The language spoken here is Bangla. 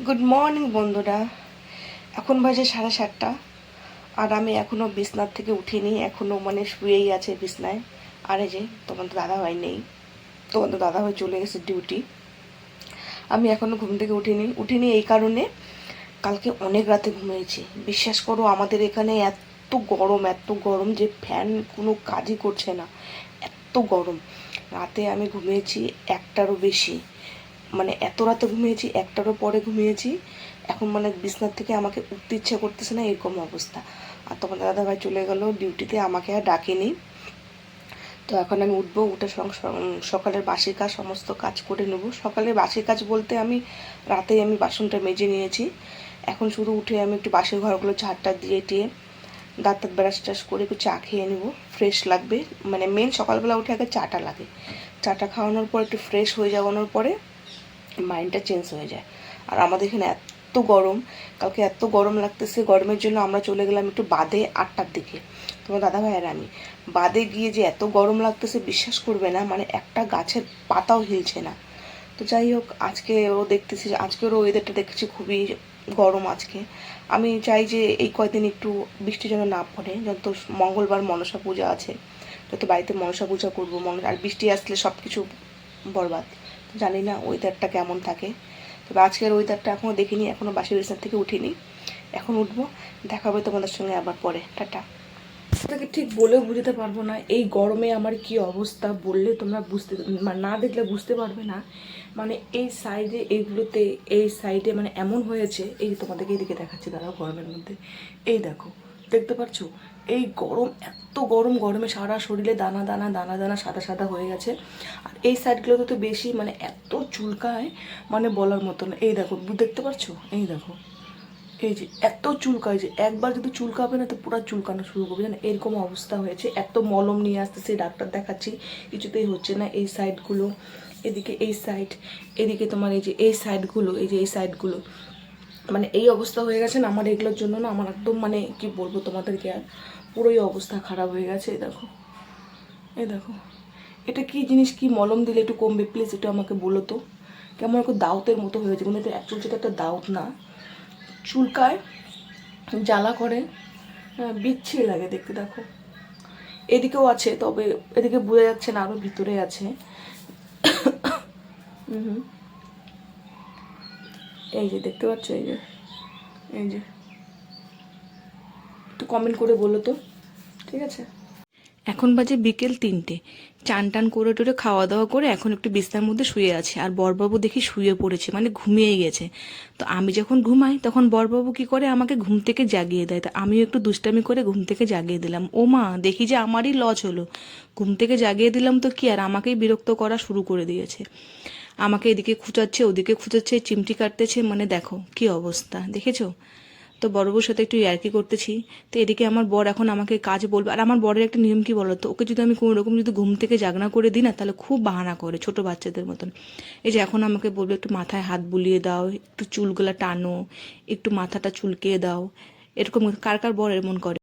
গুড মর্নিং বন্ধুরা। এখন বাজে 7:30 আর আমি এখনও বিছনার থেকে উঠিনি, এখনও মানে শুয়েই আছে বিছনায়। আর এই যে তোমাদের দাদাভাই নেই, তোমাদের দাদাভাই চলে গেছে ডিউটি। আমি এখনও ঘুম থেকে উঠিনি এই কারণে কালকে অনেক রাতে ঘুমিয়েছি। বিশ্বাস করো আমাদের এখানে এত গরম যে ফ্যান কোনো কাজই করছে না, এত গরম। রাতে আমি ঘুমিয়েছি একটারও বেশি, মানে এত রাতে ঘুমিয়েছি, একটারও পরে ঘুমিয়েছি। এখন মানে বিছনার থেকে আমাকে উঠতে ইচ্ছা করতেছে না, এরকম অবস্থা। আর তোমার দাদাভাই চলে গেল ডিউটিতে, আমাকে আর ডাকেনি। তো এখন আমি উঠবো, উঠে সকালের বাসি কাজ সমস্ত কাজ করে নেব। সকালের বাসি কাজ বলতে আমি রাতেই আমি বাসনটা মেজে নিয়েছি। এখন শুধু উঠে আমি একটু বাসি ঘরগুলো ঝাড়টা দিয়ে টিয়ে দাঁত ব্রাশ টাশ করে একটু চা খেয়ে নেবো, ফ্রেশ লাগবে। মানে মেন সকালবেলা উঠে আগে চাটা লাগে। চাটা খাওয়ানোর পর একটু ফ্রেশ হয়ে যাওয়ানোর পরে মাইন্ডটা চেঞ্জ হয়ে যায়। আর আমাদের এখানে এত গরম, কালকে এত গরম লাগতেছে, গরমের জন্য আমরা চলে গেলাম একটু বাদে 8টার দিকে। তোমার দাদাভাই আর আমি বাদে গিয়ে যে এত গরম লাগতেছে বিশ্বাস করবে না, মানে একটা গাছের পাতাও হিলছে না। তো যাই হোক, আজকেও দেখতেছি, আজকেরও ওয়েদারটা দেখছি খুবই গরম আজকে। আমি চাই যে এই কয়দিন একটু বৃষ্টি যেন না পড়ে, যত মঙ্গলবার মনসা পূজা আছে, যত বাড়িতে মনসা পূজা করবো। আর বৃষ্টি আসলে সব কিছু বরবাদ। জানি না ওয়েদারটা কেমন থাকে, তবে আজকের ওয়েদারটা এখনও দেখিনি, এখনও বাসি বিছানা থেকে উঠিনি। এখন উঠবো, দেখা হবে তোমাদের সঙ্গে আবার পরে। টাটা। আপনাকে ঠিক বলেও বুঝতে পারবো না এই গরমে আমার কি অবস্থা, বললে তোমরা বুঝতে, মানে না দেখলে বুঝতে পারবে না। মানে এই সাইডে এইগুলোতে, এই সাইডে মানে এমন হয়েছে, এই তোমাদেরকে এইদিকে দেখাচ্ছি দাঁড়াও, গরমের মধ্যে এই দেখো, দেখতে পাচ্ছ এই গরম, এত গরম, গরমে সারা শরীরে দানা দানা দানা দানা সাদা সাদা হয়ে গেছে। আর এই সাইডগুলোতে তো বেশি, মানে এত চুলকায়, মানে বলার মতো না। এই দেখো, দেখতে পাচ্ছ, এই দেখো, এই যে এত চুলকায়, যে একবার যদি চুলকাবে না তো পুরো চুলকানো শুরু করবে, জানো এরকম অবস্থা হয়েছে। এত মলম নিয়ে আসতেছে, ডাক্তার দেখাচ্ছি, কিছুতেই হচ্ছে না। এই সাইডগুলো, এদিকে এই সাইড, এদিকে তোমার এই যে এই সাইডগুলো, এই যে এই সাইডগুলো, মানে এই অবস্থা হয়ে গেছে না আমার এগুলোর জন্য না। আমার একদম মানে কি বলবো তোমাদেরকে, আর পুরোই অবস্থা খারাপ হয়ে গেছে। এই দেখো, এই দেখো, এটা কি জিনিস, কি মলম দিলে একটু কমবে প্লিজ, একটু আমাকে বলো তো। কেমন একটু দাউতের মতো হয়েছে, কিন্তু এটা অ্যাকচুয়ালি সেটা একটা দাউত না, চুলকায়, জ্বালা করে, বিচ্ছিরি লাগে দেখতে। দেখো এদিকেও আছে, তবে এদিকে বোঝা যাচ্ছে না, আরও ভিতরে আছে। এই যে দেখতে পাচ্ছ, এই যে, এই যে, একটু কমেন্ট করে বলো তো, ঠিক আছে। এখন বাজে বিকেল 3টে, চান টান করে টোরে খাওয়া দাওয়া করে এখন একটু বিছনার মধ্যে শুয়ে আছে। আর বরবাবু দেখি শুয়ে পড়েছে, মানে ঘুমিয়ে গেছে। তো আমি যখন ঘুমাই তখন বরবাবু কি করে, আমাকে ঘুম থেকে জাগিয়ে দেয়। তো আমিও একটু দুষ্টামি করে ঘুম থেকে জাগিয়ে দিলাম। ও মা, দেখি যে আমারই লস হলো, ঘুম থেকে জাগিয়ে দিলাম তো কি, আর আমাকেই বিরক্ত করা শুরু করে দিয়েছে। আমাকে এদিকে খুঁচাচ্ছে, ওদিকে খুঁচাচ্ছে, চিমটি কাটতেছে, মানে দেখো কি অবস্থা, দেখেছো। তো বড় বউর সাথে একটু ইয়ার্কি করতেছি। তো এদিকে আমার বর এখন আমাকে কাজ বলবে। আর আমার বরের একটা নিয়ম কি বলতো, ওকে যদি আমি কোনো রকম যদি ঘুম থেকে জাগনা করে দিই না, তাহলে খুব বাহানা করে ছোট বাচ্চাদের মতন। এই যে এখন আমাকে বলবে একটু মাথায় হাত বুলিয়ে দাও, একটু চুলগুলা টানো, একটু মাথাটা চুলকিয়ে দাও, এরকম। কার কার বর এমন করে?